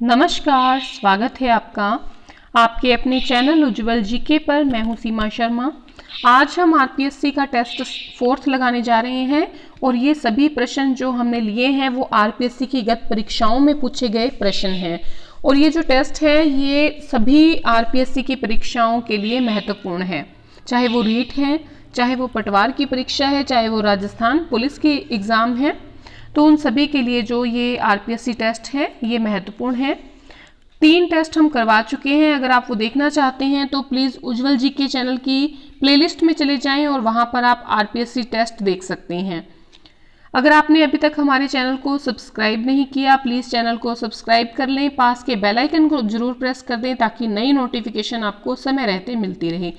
नमस्कार, स्वागत है आपका आपके अपने चैनल उज्ज्वल जीके पर। मैं हूं सीमा शर्मा। आज हम आरपीएससी का टेस्ट 4th लगाने जा रहे हैं और ये सभी प्रश्न जो हमने लिए हैं वो आरपीएससी की गत परीक्षाओं में पूछे गए प्रश्न हैं और ये जो टेस्ट है ये सभी आरपीएससी की परीक्षाओं के लिए महत्वपूर्ण है, चाहे वो रीट है, चाहे वो पटवार की परीक्षा है, चाहे वो राजस्थान पुलिस की एग्ज़ाम है। तो उन सभी के लिए जो ये आरपीएससी टेस्ट है ये महत्वपूर्ण है। 3 टेस्ट हम करवा चुके हैं। अगर आप वो देखना चाहते हैं तो प्लीज़ उज्ज्वल जी के चैनल की प्लेलिस्ट में चले जाएं और वहां पर आप आरपीएससी टेस्ट देख सकते हैं। अगर आपने अभी तक हमारे चैनल को सब्सक्राइब नहीं किया, प्लीज़ चैनल को सब्सक्राइब कर लें, पास के बेल आइकन को जरूर प्रेस कर दें ताकि नई नोटिफिकेशन आपको समय रहते मिलती रहे।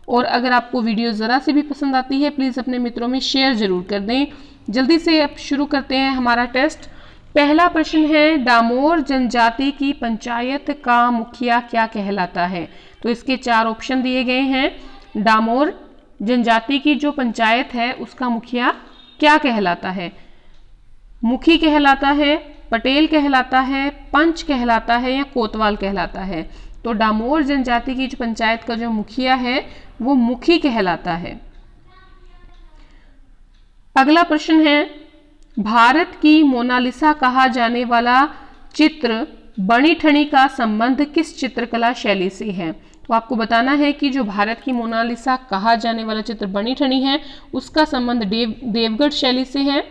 और अगर आपको वीडियो ज़रा से भी पसंद आती है प्लीज़ अपने मित्रों में शेयर ज़रूर कर दें। जल्दी से अब शुरू करते हैं हमारा टेस्ट। पहला प्रश्न है, डामोर जनजाति की पंचायत का मुखिया क्या कहलाता है? तो इसके 4 ऑप्शन दिए गए हैं। डामोर जनजाति की जो पंचायत है उसका मुखिया क्या कहलाता है? मुखी कहलाता है, पटेल कहलाता है, पंच कहलाता है या कोतवाल कहलाता है? तो डामोर जनजाति की जो पंचायत का जो मुखिया है वो मुखी कहलाता है। अगला प्रश्न है, भारत की मोनालिसा कहा जाने वाला चित्र बनी ठनी का संबंध किस चित्रकला शैली से है? तो आपको बताना है कि जो भारत की मोनालिसा कहा जाने वाला चित्र बनी ठनी है उसका संबंध देवगढ़ शैली से है,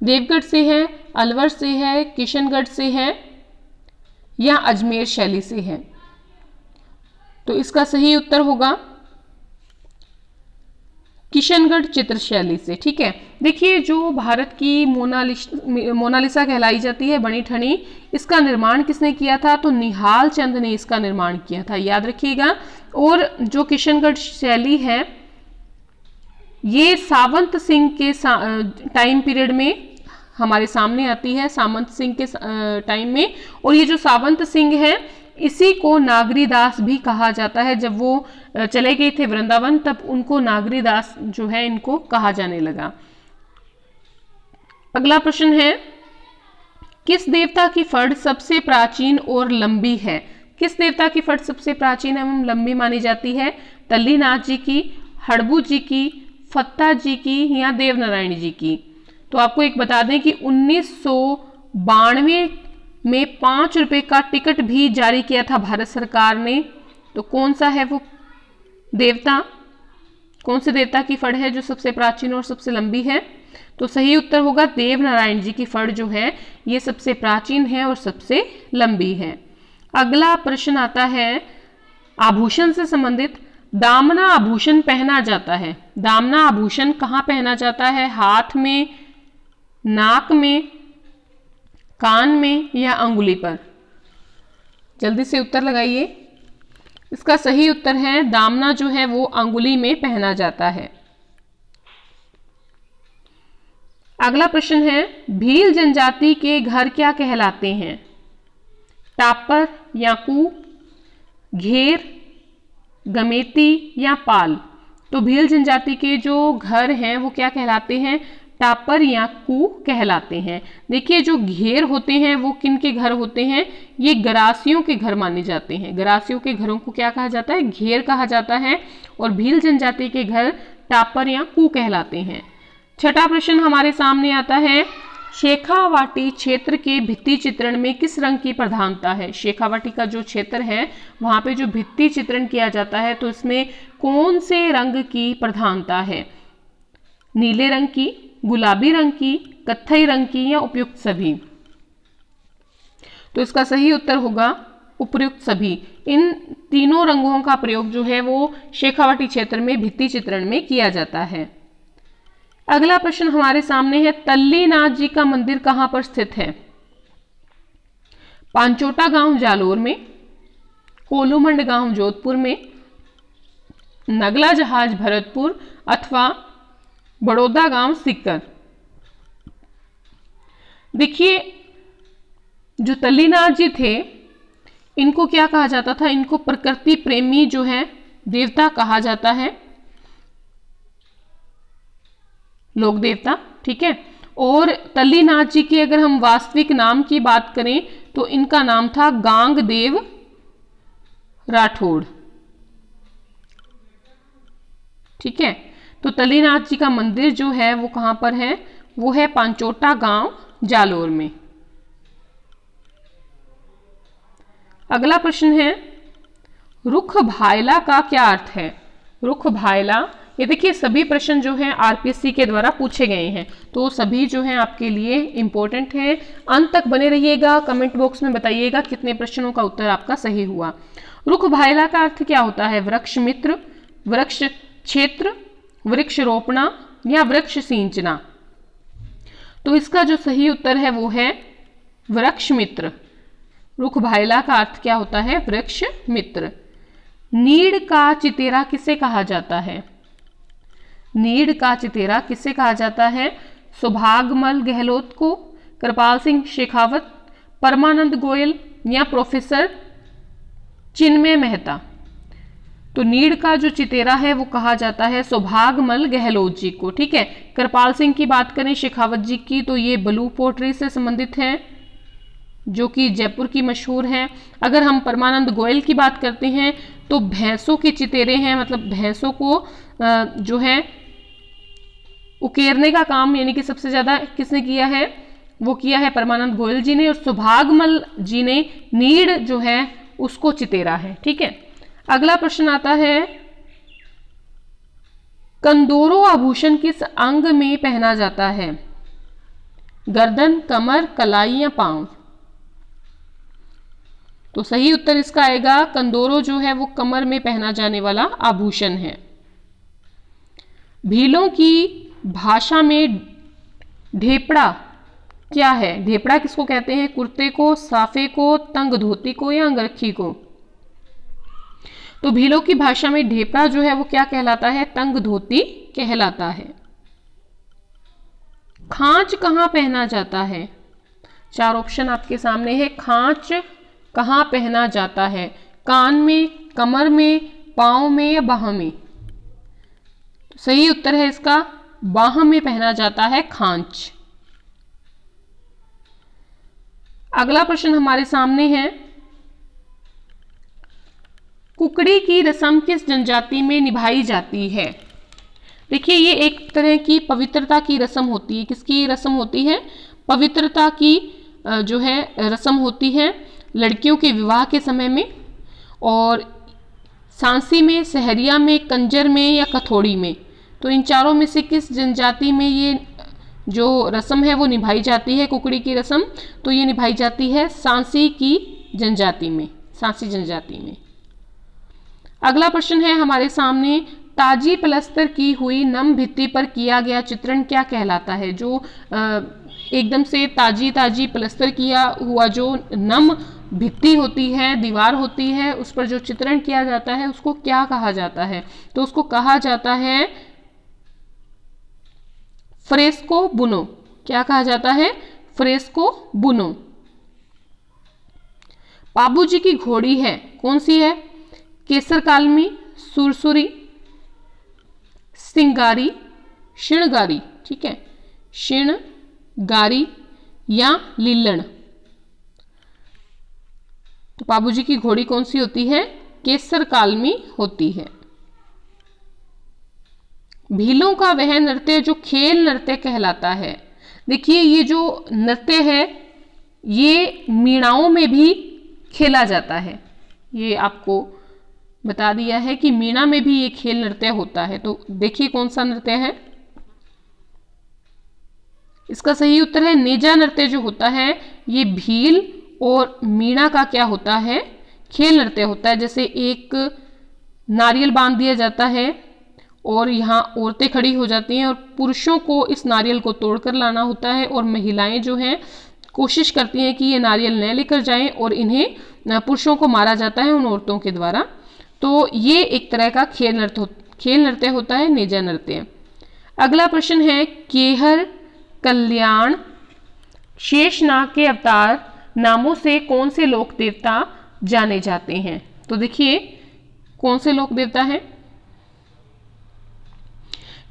देवगढ़ से है, अलवर से है, किशनगढ़ से है या अजमेर शैली से है? तो इसका सही उत्तर होगा किशनगढ़ चित्र शैली से। ठीक है, देखिए जो भारत की मोनालिसा कहलाई जाती है बनी ठनी, इसका निर्माण किसने किया था? तो निहाल चंद ने इसका निर्माण किया था, याद रखिएगा। और जो किशनगढ़ शैली है ये सावंत सिंह के टाइम पीरियड में हमारे सामने आती है, सामंत सिंह के टाइम में। और ये जो सावंत सिंह है इसी को नागरीदास भी कहा जाता है। जब वो चले गए थे वृंदावन तब उनको नागरीदास जो है इनको कहा जाने लगा। अगला प्रश्न है, किस देवता की फड़ सबसे प्राचीन और लंबी है? किस देवता की फड़ सबसे प्राचीन एवं लंबी मानी जाती है? तल्लीनाथ जी की, हड़बू जी की, फत्ता जी की या देवनारायण जी की? तो आपको एक बता दें कि 1992 में 5 रुपए का टिकट भी जारी किया था भारत सरकार ने। तो कौन सा है वो देवता, कौन से देवता की फड़ है जो सबसे प्राचीन और सबसे लंबी है? तो सही उत्तर होगा देवनारायण जी की फड़ जो है ये सबसे प्राचीन है और सबसे लंबी है। अगला प्रश्न आता है आभूषण से संबंधित। दामना आभूषण पहना जाता है, दामना आभूषण कहाँ पहना जाता है? हाथ में, नाक में, कान में या अंगुली पर? जल्दी से उत्तर लगाइए। इसका सही उत्तर है दामना जो है वो अंगुली में पहना जाता है। अगला प्रश्न है, भील जनजाति के घर क्या कहलाते हैं? टापर या कू, घेर, गमेती या पाल? तो भील जनजाति के जो घर हैं वो क्या कहलाते हैं? टापर या कू कहलाते हैं। देखिए जो घेर होते हैं वो किन के घर होते हैं? ये गरासियों के घर माने जाते हैं। गरासियों के घरों को क्या कहा जाता है? घेर कहा जाता है। और भील जनजाति के घर टापर या कू कहलाते हैं। छठा प्रश्न हमारे सामने आता है, शेखावाटी क्षेत्र के भित्ति चित्रण में किस रंग की प्रधानता है? शेखावाटी का जो क्षेत्र है वहां पे जो भित्ति चित्रण किया जाता है तो इसमें कौन से रंग की प्रधानता है? नीले रंग की, गुलाबी रंग की, कत्थई रंग की या उपयुक्त सभी? तो इसका सही उत्तर होगा उपयुक्त सभी। इन तीनों रंगों का प्रयोग जो है वो शेखावाटी क्षेत्र में भित्ति चित्रण में किया जाता है। अगला प्रश्न हमारे सामने है, तल्लीनाथ जी का मंदिर कहां पर स्थित है? पांचोटा गांव जालोर में, कोलूमंड गांव जोधपुर में, नगला जहाज भरतपुर अथवा बड़ौदा गांव सीकर? देखिए जो तल्लीनाथ जी थे इनको क्या कहा जाता था? इनको प्रकृति प्रेमी जो है देवता कहा जाता है, लोक देवता। ठीक है, और तल्लीनाथ जी के अगर हम वास्तविक नाम की बात करें तो इनका नाम था गांगदेव राठौड़। ठीक है, तो तल्लीनाथ जी का मंदिर जो है वो कहां पर है, वो है पांचोटा गांव जालोर में। अगला प्रश्न है, रुख भायला का क्या अर्थ है। रुख भायला, ये देखिए सभी प्रश्न जो हैं आरपीएससी के द्वारा पूछे गए हैं, तो सभी जो हैं आपके लिए इंपॉर्टेंट है। अंत तक बने रहिएगा, कमेंट बॉक्स में बताइएगा कितने प्रश्नों का उत्तर आपका सही हुआ। रुख भायला का अर्थ क्या होता है, वृक्ष मित्र, वृक्ष क्षेत्र, वृक्ष रोपणा या वृक्ष सिंचना। तो इसका जो सही उत्तर है वो है वृक्ष मित्र। रुख भायला का अर्थ क्या होता है, वृक्ष मित्र। नीड़ का चितेरा किसे कहा जाता है, नीड़ का चितेरा किसे कहा जाता है, सुभागमल गहलोत को, कृपाल सिंह शेखावत, परमानंद गोयल या प्रोफेसर चिन्मय मेहता। तो नीड़ का जो चितेरा है वो कहा जाता है सुभागमल गहलोत जी को। ठीक है, कृपाल सिंह की बात करें शेखावत जी की, तो ये ब्लू पोट्री से संबंधित है जो कि जयपुर की मशहूर है। अगर हम परमानंद गोयल की बात करते हैं तो भैंसों के चितेरे हैं, मतलब भैंसों को जो है उकेरने का काम यानी कि सबसे ज्यादा किसने किया है, वो किया है परमानंद गोयल जी ने, और सुभागमल जी ने नीड़ जो है उसको चितेरा है। ठीक है, अगला प्रश्न आता है, कंदोरो आभूषण किस अंग में पहना जाता है, गर्दन, कमर, कलाई या पांव। तो सही उत्तर इसका आएगा कंदोरो जो है वो कमर में पहना जाने वाला आभूषण है। भीलों की भाषा में ढेपड़ा क्या है, ढेपड़ा किसको कहते हैं, कुर्ते को, साफे को, तंग धोती को या अंगरखी को। तो भीलों की भाषा में ढेपड़ा जो है वो क्या कहलाता है, तंग धोती कहलाता है। खांच कहां पहना जाता है, चार ऑप्शन आपके सामने है, खांच कहां पहना जाता है, कान में, कमर में, पांव में या बाह में। तो सही उत्तर है इसका बाह में पहना जाता है खांच। अगला प्रश्न हमारे सामने है, कुकड़ी की रस्म किस जनजाति में निभाई जाती है। देखिए ये एक तरह की पवित्रता की रस्म होती है, किसकी रस्म होती है, पवित्रता की जो है रस्म होती है लड़कियों के विवाह के समय में, और सांसी में, सहरिया में, कंजर में या कथोड़ी में। तो इन चारों में से किस जनजाति में ये जो रस्म है वो निभाई जाती है, कुकड़ी की रस्म, तो ये निभाई जाती है सांसी की जनजाति में, सांसी जनजाति में। अगला प्रश्न है हमारे सामने, ताजी प्लस्तर की हुई नम भित्ति पर किया गया चित्रण क्या कहलाता है। जो एकदम से ताजी ताजी प्लस्तर किया हुआ जो नम भित्ति होती है, दीवार होती है, उस पर जो चित्रण किया जाता है उसको क्या कहा जाता है। तो उसको कहा जाता है फ्रेस्को बुनो। क्या कहा जाता है, फ्रेस्को बुनो। बाबूजी की घोड़ी है कौन सी है, केसर कालमी, सुरसुरी, सिंगारी, शिणगारी। ठीक है, शिणगारी या लीलण। तो बाबूजी की घोड़ी कौन सी होती है, केसर कालमी होती है। भीलों का वह नृत्य जो खेल नृत्य कहलाता है। देखिए ये जो नृत्य है ये मीणाओं में भी खेला जाता है, ये आपको बता दिया है कि मीणा में भी ये खेल नृत्य होता है। तो देखिए कौन सा नृत्य है, इसका सही उत्तर है नेजा नृत्य जो होता है ये भील और मीणा का क्या होता है, खेल नृत्य होता है। जैसे एक नारियल बांध दिया जाता है और यहाँ औरतें खड़ी हो जाती हैं और पुरुषों को इस नारियल को तोड़कर लाना होता है, और महिलाएं जो हैं कोशिश करती हैं कि ये नारियल न लेकर जाएं और इन्हें पुरुषों को मारा जाता है उन औरतों के द्वारा। तो ये एक तरह का खेल नृत्य होता है, नेजा नृत्य। अगला प्रश्न है, केहर, कल्याण, शेषनाग के अवतार नामों से कौन से लोक देवता जाने जाते हैं। तो देखिए कौन से लोक देवता हैं,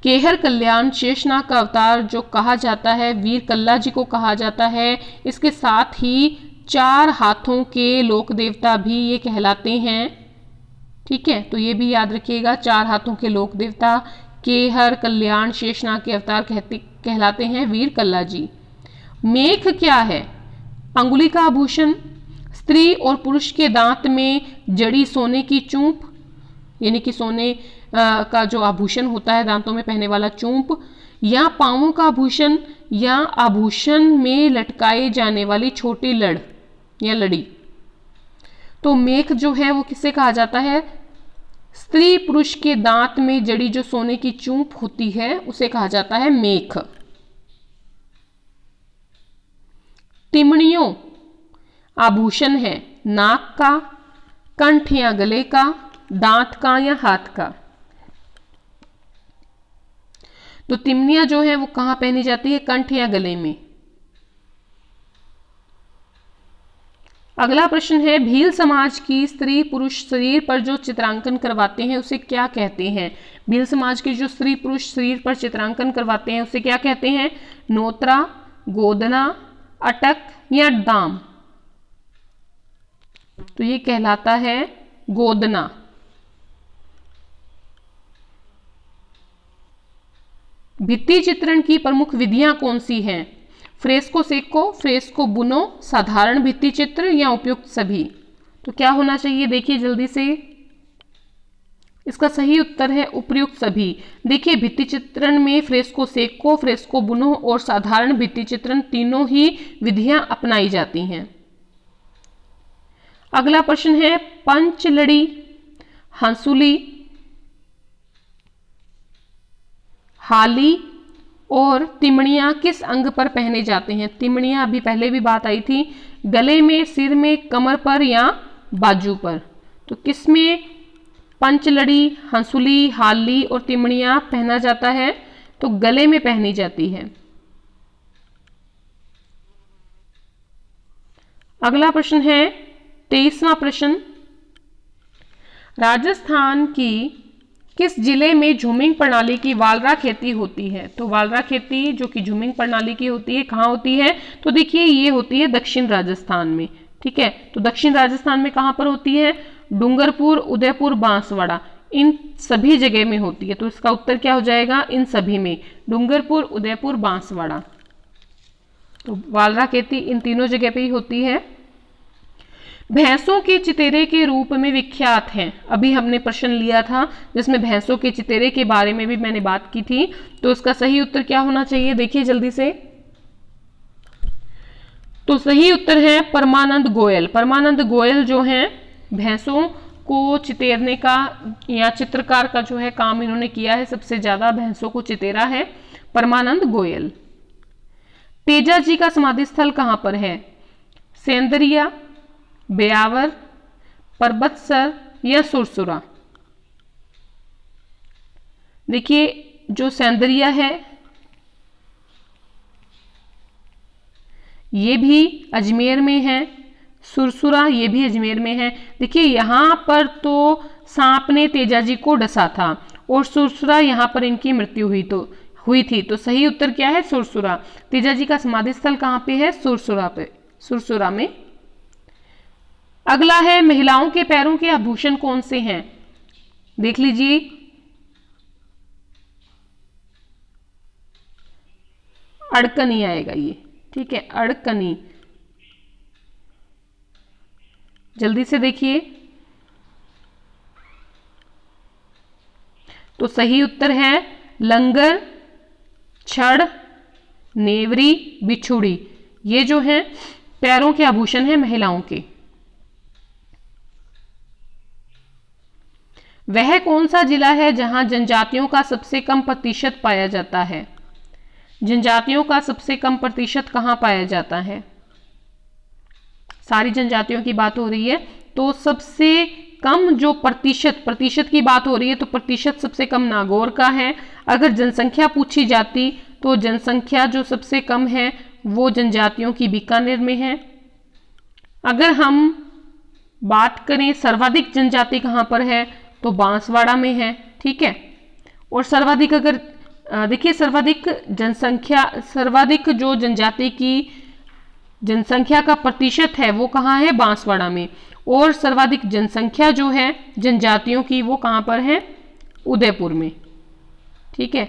केहर, कल्याण, शेषनाग का अवतार जो कहा जाता है वीर कल्ला जी को कहा जाता है। इसके साथ ही 4 हाथों के लोक देवता भी ये कहलाते हैं। ठीक है, तो ये भी याद रखिएगा, 4 हाथों के लोक देवता केहर, कल्याण, शेषनाग के अवतार कहलाते हैं वीर कल्ला जी। मेख क्या है? अंगुली का आभूषण, स्त्री और पुरुष के दांत में जड़ी सोने की चूंप, यानी कि सोने का जो आभूषण होता है दांतों में पहनने वाला चूंप, या पांवों का आभूषण, या आभूषण में लटकाए जाने वाली छोटी लड़ या लड़ी। तो मेख जो है वो किसे कहा जाता है? स्त्री पुरुष के दांत में जड़ी जो सोने की चूंप होती है उसे कहा जाता है मेख। तिमणियों आभूषण है नाक का, कंठ या गले का, दांत का या हाथ का। तो तिमनियां जो है वो कहां पहनी जाती है? कंठ या गले में। अगला प्रश्न है, भील समाज की स्त्री पुरुष शरीर पर जो चित्रांकन करवाते हैं उसे क्या कहते हैं? भील समाज के जो स्त्री पुरुष शरीर पर चित्रांकन करवाते हैं उसे क्या कहते हैं? नोत्रा, गोदना, अटक या दाम। तो ये कहलाता है गोदना। भित्ति चित्रण की प्रमुख विधियां कौन सी हैं? फ्रेस्को सेको, फ्रेस्को बुनो, साधारण भित्ति चित्र या उपयुक्त सभी। तो क्या होना चाहिए देखिए जल्दी से, इसका सही उत्तर है उपयुक्त सभी। देखिए भित्ति चित्रण में फ्रेस्को सेको, फ्रेस्को बुनो और साधारण भित्ति चित्रण तीनों ही विधियां अपनाई जाती हैं। अगला प्रश्न है, पंचलड़ी, हंसुली, हाली और तिमणियां किस अंग पर पहने जाते हैं? तिमणियां अभी पहले भी बात आई थी, गले में, सिर में, कमर पर या बाजू पर। तो किसमें पंचलड़ी, हंसुली, हाली और तिमणियां पहना जाता है? तो गले में पहनी जाती है। अगला प्रश्न है 23वां प्रश्न, राजस्थान की किस जिले में झूमिंग प्रणाली की वालरा खेती होती है? तो वालरा खेती जो कि झूमिंग प्रणाली की होती है कहाँ होती है? तो देखिए ये होती है दक्षिण राजस्थान में। ठीक है, तो दक्षिण राजस्थान में कहाँ पर होती है? डूंगरपुर, उदयपुर, बांसवाड़ा, इन सभी जगह में होती है। तो इसका उत्तर क्या हो जाएगा? इन सभी में, डूंगरपुर, उदयपुर, बांसवाड़ा। तो वालरा खेती इन तीनों जगह पे ही होती है। भैंसों के चितेरे के रूप में विख्यात हैं, अभी हमने प्रश्न लिया था जिसमें भैंसों के चितेरे के बारे में भी मैंने बात की थी। तो इसका सही उत्तर क्या होना चाहिए देखिए जल्दी से। तो सही उत्तर है परमानंद गोयल। परमानंद गोयल जो हैं भैंसों को चितेरने का या चित्रकार का जो है काम इन्होंने किया है, सबसे ज्यादा भैंसों को चितेरा है परमानंद गोयल। तेजा जी का समाधि स्थल कहां पर है? सेंदरिया, ब्यावर, परबतसर या सुरसुरा। देखिए जो सेंदरिया है ये भी अजमेर में है, सुरसुरा ये भी अजमेर में है। देखिए यहां पर तो सांप ने तेजा जी को डसा था और सुरसुरा यहां पर इनकी मृत्यु हुई थी। तो सही उत्तर क्या है? सुरसुरा। तेजा जी का समाधि स्थल कहां पे है? सुरसुरा पे, सुरसुरा में। अगला है, महिलाओं के पैरों के आभूषण कौन से हैं? देख लीजिए, अड़कनी आएगा ये। ठीक है, अड़कनी। जल्दी से देखिए, तो सही उत्तर है लंगर, छड़, नेवरी, बिछुड़ी। ये जो है पैरों के आभूषण है महिलाओं के। वह कौन सा जिला है जहां जनजातियों का सबसे कम प्रतिशत पाया जाता है? जनजातियों का सबसे कम प्रतिशत कहां पाया जाता है? सारी जनजातियों की बात हो रही है, तो सबसे कम जो प्रतिशत की बात हो रही है, तो प्रतिशत सबसे कम नागौर का है। अगर जनसंख्या पूछी जाती तो जनसंख्या जो सबसे कम है वो जनजातियों की बीकानेर में है। अगर हम बात करें सर्वाधिक जनजाति कहां पर है, तो बांसवाड़ा में है। ठीक है, और सर्वाधिक अगर देखिए सर्वाधिक जनसंख्या, सर्वाधिक जो जनजाति की जनसंख्या का प्रतिशत है वो कहाँ है, बांसवाड़ा में। और सर्वाधिक जनसंख्या जो है जनजातियों की वो कहाँ पर है, उदयपुर में। ठीक है,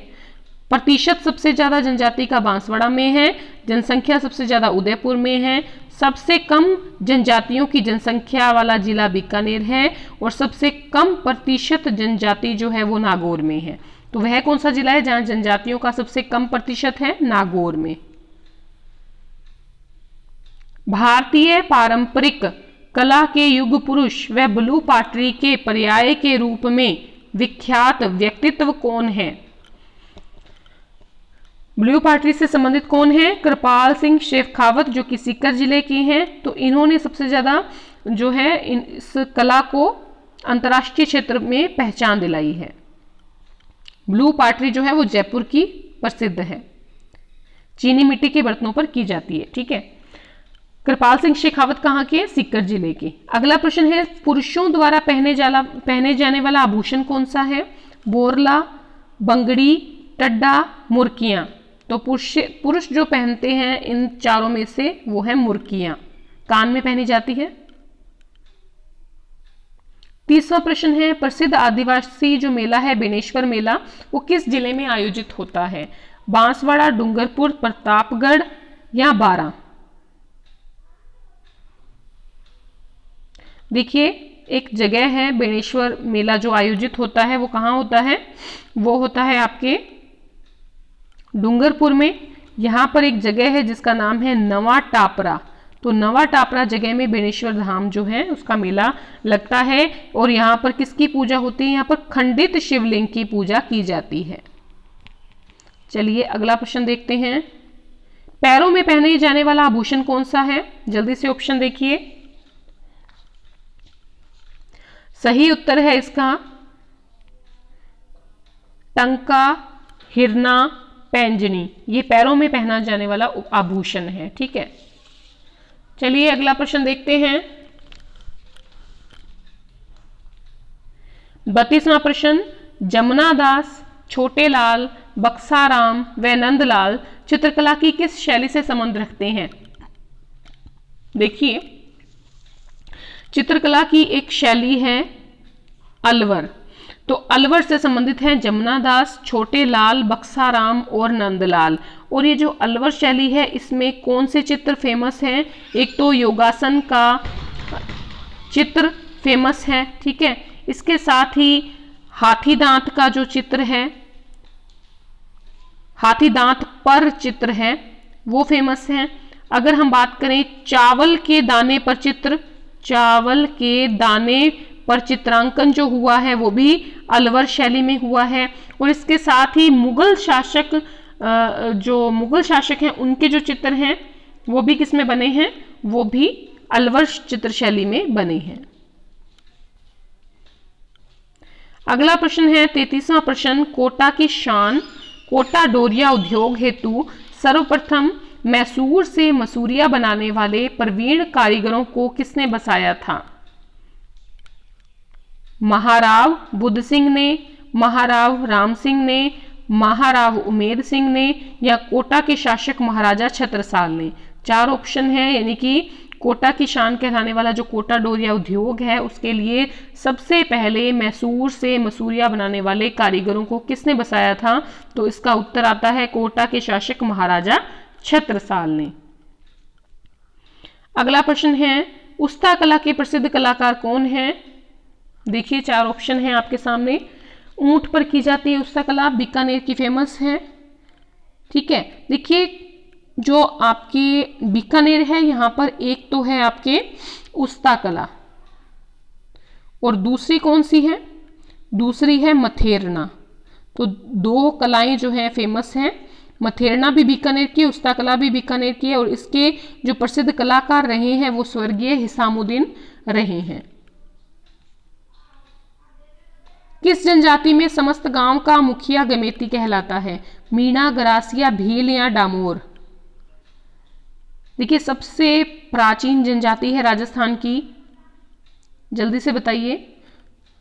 प्रतिशत सबसे ज्यादा जनजाति का बांसवाड़ा में है, जनसंख्या सबसे ज्यादा उदयपुर में है, सबसे कम जनजातियों की जनसंख्या वाला जिला बीकानेर है, और सबसे कम प्रतिशत जनजाति जो है वो नागौर में है। तो वह कौन सा जिला है जहां जनजातियों का सबसे कम प्रतिशत है, नागौर में। भारतीय पारंपरिक कला के युग पुरुष व ब्लू पाटरी के पर्याय के रूप में विख्यात व्यक्तित्व कौन है। ब्लू पाटरी से संबंधित कौन है, कृपाल सिंह शेखावत, जो कि सीकर जिले के हैं। तो इन्होंने सबसे ज्यादा जो है इस कला को अंतर्राष्ट्रीय क्षेत्र में पहचान दिलाई है। ब्लू पाटरी जो है वो जयपुर की प्रसिद्ध है, चीनी मिट्टी के बर्तनों पर की जाती है। ठीक है, कृपाल सिंह शेखावत कहाँ के, सीकर जिले के। अगला प्रश्न है, पुरुषों द्वारा पहने जाने वाला आभूषण कौन सा है, बोरला, बंगड़ी, टड्डा, मुर्कियां। तो पुरुष जो पहनते हैं इन चारों में से वो है मुर्कियां, कान में पहनी जाती है। तीसरा प्रश्न है, प्रसिद्ध आदिवासी जो मेला है बेणेश्वर मेला, वो किस जिले में आयोजित होता है, बांसवाड़ा, डूंगरपुर, प्रतापगढ़ या बारां। देखिए, एक जगह है बेणेश्वर मेला जो आयोजित होता है वो कहाँ होता है, वो होता है आपके डूंगरपुर में। यहाँ पर एक जगह है जिसका नाम है नवा टापरा। तो नवा टापरा जगह में बेणेश्वर धाम जो है उसका मेला लगता है, और यहाँ पर किसकी पूजा होती है, यहाँ पर खंडित शिवलिंग की पूजा की जाती है। चलिए अगला प्रश्न देखते हैं, पैरों में पहने जाने वाला आभूषण कौन सा है, जल्दी से ऑप्शन देखिए। सही उत्तर है इसका टंका, हिरना, पैंजनी, ये पैरों में पहना जाने वाला आभूषण है। ठीक है, चलिए अगला प्रश्न देखते हैं। 32वां प्रश्न, जमुना दास, छोटे लाल, बक्साराम व नंदलाल चित्रकला की किस शैली से संबंध रखते हैं। देखिए, चित्रकला की एक शैली है अलवर। तो अलवर से संबंधित हैं जमुना दास, छोटे लाल, बक्साराम और नंदलाल। और ये जो अलवर शैली है इसमें कौन से चित्र फेमस हैं, एक तो योगासन का चित्र फेमस है। ठीक है, इसके साथ ही हाथी दांत का जो चित्र है, हाथी दांत पर चित्र है वो फेमस है। अगर हम बात करें चावल के दाने पर चित्र, चावल के दाने पर चित्रांकन जो हुआ है वो भी अलवर शैली में हुआ है। और इसके साथ ही मुगल शासक जो मुगल शासक हैं उनके जो चित्र हैं वो भी किस में बने हैं, वो भी अलवर चित्र शैली में बने हैं। अगला प्रश्न है 33वां प्रश्न, कोटा की शान, कोटा डोरिया उद्योग हेतु सर्वप्रथम मैसूर से मसूरिया बनाने वाले प्रवीण कारीगरों को किसने बसाया था। महाराव बुद्ध सिंह ने, महाराव राम सिंह ने, महाराव उमेद सिंह ने या कोटा के शासक महाराजा छत्रसाल ने। 4 ऑप्शन है, यानी कि कोटा की शान कहलाने वाला जो कोटा डोरिया उद्योग है उसके लिए सबसे पहले मैसूर से मसूरिया बनाने वाले कारीगरों को किसने बसाया था। तो इसका उत्तर आता है कोटा के शासक महाराजा छत्रसाल ने। अगला प्रश्न है, उस्ता कला के प्रसिद्ध कलाकार कौन है। देखिए 4 ऑप्शन है आपके सामने। ऊंट पर की जाती है उस्ता कला, बीकानेर की फेमस है। ठीक है, देखिए जो आपकी बीकानेर है यहाँ पर एक तो है आपके उस्ता कला, और दूसरी कौन सी है, दूसरी है मथेरना। तो 2 कलाएं जो है फेमस हैं, मथेरना भी बीकानेर की, उस्ता कला भी बीकानेर की है। और इसके जो प्रसिद्ध कलाकार रहे हैं वो स्वर्गीय हिसामुद्दीन रहे हैं। किस जनजाति में समस्त गांव का मुखिया गमेती कहलाता है, मीणा, गरासिया, भील या डामोर। देखिए सबसे प्राचीन जनजाति है राजस्थान की, जल्दी से बताइए।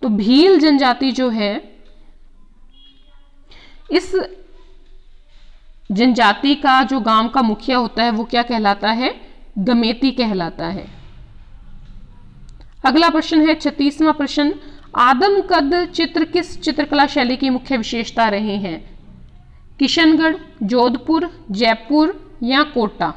तो भील जनजाति जो है, इस जनजाति का जो गांव का मुखिया होता है वो क्या कहलाता है, गमेती कहलाता है। अगला प्रश्न है 36वां प्रश्न, आदमकद चित्र किस चित्रकला शैली की मुख्य विशेषता रहे हैं? किशनगढ़, जोधपुर, जयपुर या कोटा?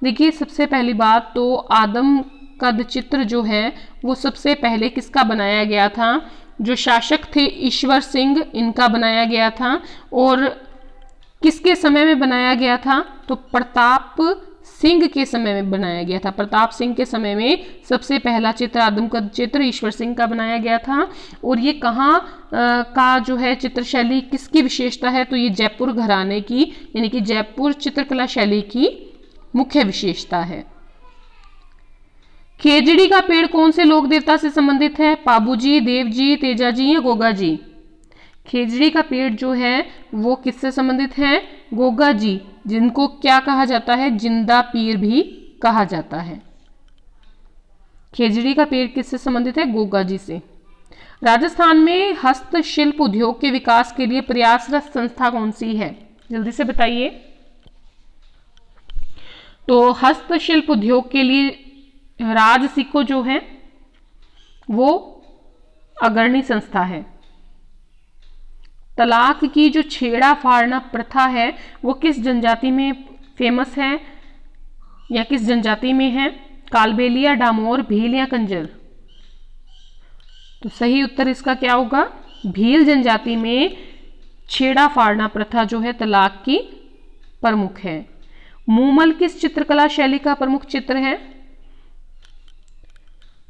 देखिए, सबसे पहली बात तो आदमकद चित्र जो है वो सबसे पहले किसका बनाया गया था? जो शासक थे ईश्वर सिंह, इनका बनाया गया था। और किसके समय में बनाया गया था? तो प्रताप सिंह के समय में बनाया गया था। प्रताप सिंह के समय में सबसे पहला चित्र, आदमकद चित्र, ईश्वर सिंह का बनाया गया था। और ये कहाँ का जो है चित्र शैली, किसकी विशेषता है? तो ये जयपुर घराने की, यानी कि जयपुर चित्रकला शैली की मुख्य विशेषता है। खेजड़ी का पेड़ कौन से लोक देवता से संबंधित है? पाबूजी, देवजी, तेजाजी या गोगाजी? खेजड़ी का पेड़ जो है वो किससे संबंधित है? गोगा जी, जिनको क्या कहा जाता है? जिंदा पीर भी कहा जाता है। खेजड़ी का पेड़ किससे संबंधित है? गोगा जी से। राजस्थान में हस्तशिल्प उद्योग के विकास के लिए प्रयासरत संस्था कौन सी है? जल्दी से बताइए। तो हस्तशिल्प उद्योग के लिए राजसिको जो है वो अग्रणी संस्था है। तलाक की जो छेड़ा फाड़ना प्रथा है वो किस जनजाति में फेमस है या किस जनजाति में है? कालबेलिया, डामोर, भील या कंजर? तो सही उत्तर इसका क्या होगा? भील जनजाति में छेड़ा फाड़ना प्रथा जो है तलाक की प्रमुख है। मूमल किस चित्रकला शैली का प्रमुख चित्र है?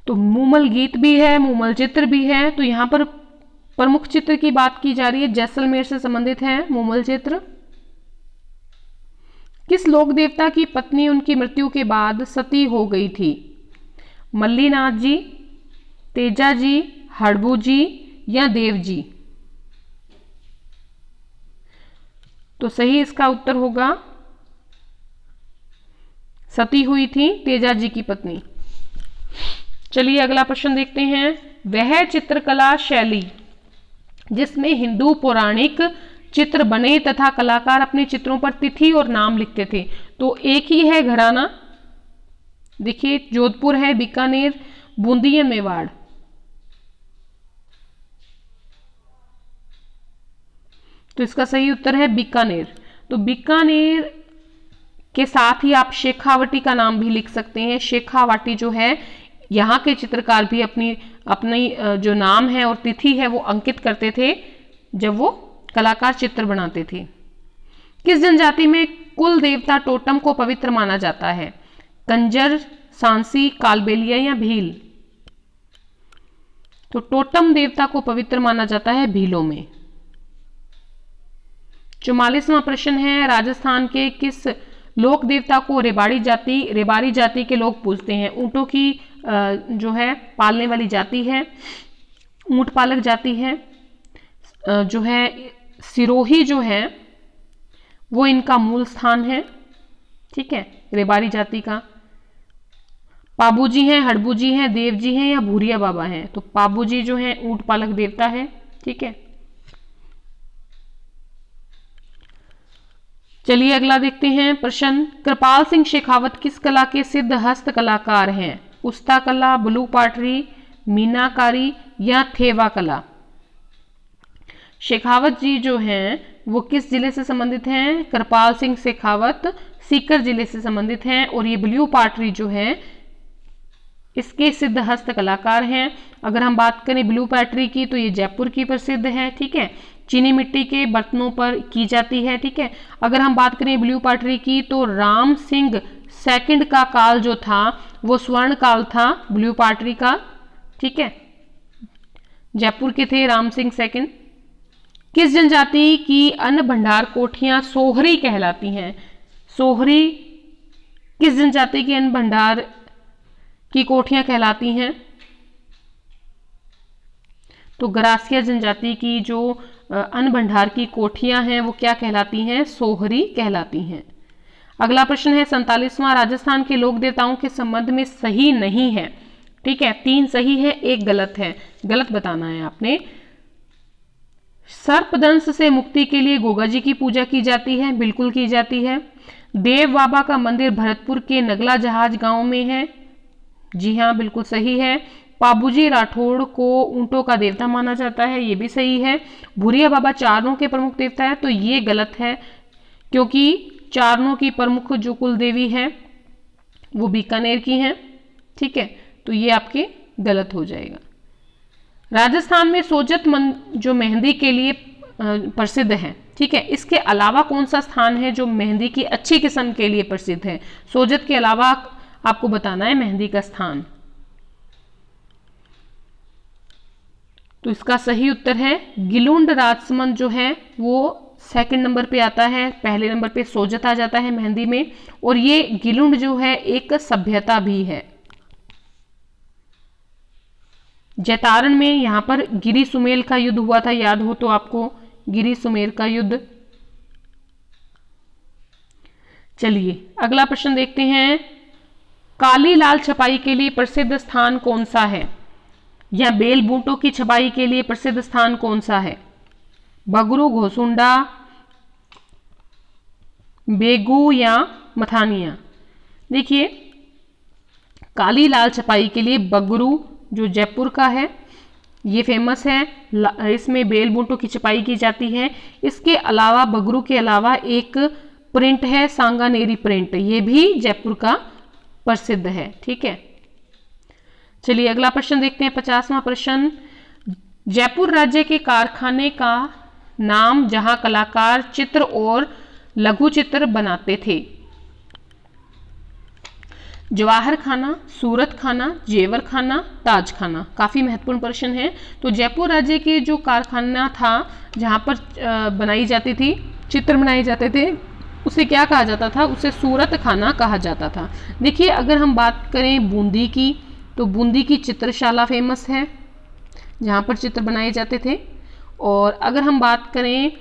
तो मूमल गीत भी है, मूमल चित्र भी है। तो यहां पर प्रमुख चित्र की बात की जा रही है, जैसलमेर से संबंधित है मूमल चित्र। किस लोक देवता की पत्नी उनकी मृत्यु के बाद सती हो गई थी? मल्लीनाथ जी, तेजा जी, हड़बू जी या देव जी? तो सही इसका उत्तर होगा सती हुई थी तेजा जी की पत्नी। चलिए अगला प्रश्न देखते हैं। वह चित्रकला शैली जिसमें हिंदू पौराणिक चित्र बने तथा कलाकार अपने चित्रों पर तिथि और नाम लिखते थे, तो एक ही है घराना। देखिए, जोधपुर है, बीकानेर, बूंदी या मेवाड़? तो इसका सही उत्तर है बीकानेर। तो बीकानेर के साथ ही आप शेखावटी का नाम भी लिख सकते हैं। शेखावाटी जो है, यहाँ के चित्रकार भी अपनी जो नाम है और तिथि है वो अंकित करते थे जब वो कलाकार चित्र बनाते थे। किस जनजाति में कुल देवता टोटम को पवित्र माना जाता है? कंजर, सांसी, कालबेलिया या भील? तो टोटम देवता को पवित्र माना जाता है भीलों में। 44वां प्रश्न है, राजस्थान के किस लोक देवता को रेबाड़ी जाति के लोग पूजते हैं? ऊंटों की जो है पालने वाली जाति है, ऊंट पालक जाति है, जो है सिरोही जो है वो इनका मूल स्थान है। ठीक है, रेबाड़ी जाति का। पाबूजी हैं, हड़बूजी हैं, देवजी हैं या भूरिया बाबा हैं? तो पाबूजी जो है ऊंट पालक देवता है। ठीक है, चलिए अगला देखते हैं प्रश्न। कृपाल सिंह शेखावत किस कला के सिद्ध हस्त कलाकार हैं? उस्ता कला, ब्लू पाटरी, मीनाकारी या थेवा कला? शेखावत जी जो हैं वो किस जिले से संबंधित हैं? कृपाल सिंह शेखावत सीकर जिले से संबंधित हैं। और ये ब्लू पाटरी जो है इसके सिद्ध हस्त कलाकार हैं। अगर हम बात करें ब्लू पाटरी की तो ये जयपुर की प्रसिद्ध है। ठीक है, चीनी मिट्टी के बर्तनों पर की जाती है। ठीक है, अगर हम बात करें ब्लू पाटरी की तो राम सिंह सेकंड का काल जो था वो स्वर्ण काल था ब्लू पाटरी का। ठीक है, जयपुर के थे राम सिंह सेकंड। किस जनजाति की अन्न भंडार कोठियां सोहरी कहलाती हैं? सोहरी किस जनजाति की अन्न भंडार की कोठियां कहलाती हैं? तो ग्रासिया जनजाति की जो अन्न भंडार की कोठियां हैं वो क्या कहलाती हैं? सोहरी कहलाती हैं। अगला प्रश्न है 47वां, राजस्थान के लोक देवताओं के संबंध में सही नहीं है। ठीक है, 3 सही है, 1 गलत है। गलत बताना है आपने। सर्पदंश से मुक्ति के लिए गोगा जी की पूजा की जाती है, बिल्कुल की जाती है। देव बाबा का मंदिर भरतपुर के नगला जहाज गांव में है, जी हाँ बिल्कुल सही है। पाबूजी राठौड़ को ऊंटों का देवता माना जाता है, ये भी सही है। भूरिया बाबा चारणों के प्रमुख देवता है, तो ये गलत है, क्योंकि चारणों की प्रमुख जो कुल देवी है वो बीकानेर की हैं, ठीक है, तो ये आपके गलत हो जाएगा। राजस्थान में सोजत जो मेहंदी के लिए प्रसिद्ध है, ठीक है, इसके अलावा कौन सा स्थान है जो मेहंदी की अच्छी किस्म के लिए प्रसिद्ध है? सोजत के अलावा आपको बताना है मेहंदी का स्थान। तो इसका सही उत्तर है गिलुंड राजसमंद जो है वो सेकंड नंबर पे आता है, पहले नंबर पे सोजत आ जाता है मेहंदी में। और ये गिलुंड जो है एक सभ्यता भी है। जैतारण में यहां पर गिरी सुमेल का युद्ध हुआ था, याद हो तो आपको, गिरी सुमेल का युद्ध। चलिए अगला प्रश्न देखते हैं। काली लाल छपाई के लिए प्रसिद्ध स्थान कौन सा है, या बेल बूटों की छपाई के लिए प्रसिद्ध स्थान कौन सा है? बगरू, घोसुंडा, बेगू या मथानिया? देखिए काली लाल छपाई के लिए बगरू जो जयपुर का है ये फेमस है, इसमें बेल बूटों की छपाई की जाती है। इसके अलावा बगरू के अलावा एक प्रिंट है सांगानेरी प्रिंट, ये भी जयपुर का प्रसिद्ध है, ठीक है। चलिए अगला प्रश्न देखते हैं, 50वां प्रश्न। जयपुर राज्य के कारखाने का नाम जहां कलाकार चित्र और लघु चित्र बनाते थे? जवाहर खाना, सूरत खाना, जेवर खाना, ताज खाना? काफी महत्वपूर्ण प्रश्न है। तो जयपुर राज्य के जो कारखाना था जहां पर बनाई जाती थी, चित्र बनाए जाते थे, उसे क्या कहा जाता था? उसे सूरत खाना कहा जाता था। देखिए अगर हम बात करें बूंदी की, तो बूंदी की चित्रशाला फेमस है जहाँ पर चित्र बनाए जाते थे। और अगर हम बात करें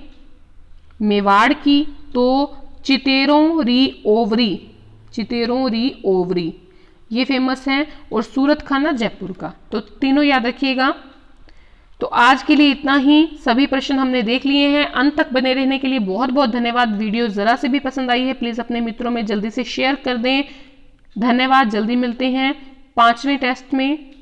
मेवाड़ की, तो चितेरों री ओवरी ये फेमस है। और सूरत खाना जयपुर का, तो तीनों याद रखिएगा। तो आज के लिए इतना ही, सभी प्रश्न हमने देख लिए हैं। अंत तक बने रहने के लिए बहुत बहुत धन्यवाद। वीडियो जरा से भी पसंद आई है प्लीज़ अपने मित्रों में जल्दी से शेयर कर दें। धन्यवाद, जल्दी मिलते हैं 5वें टेस्ट में।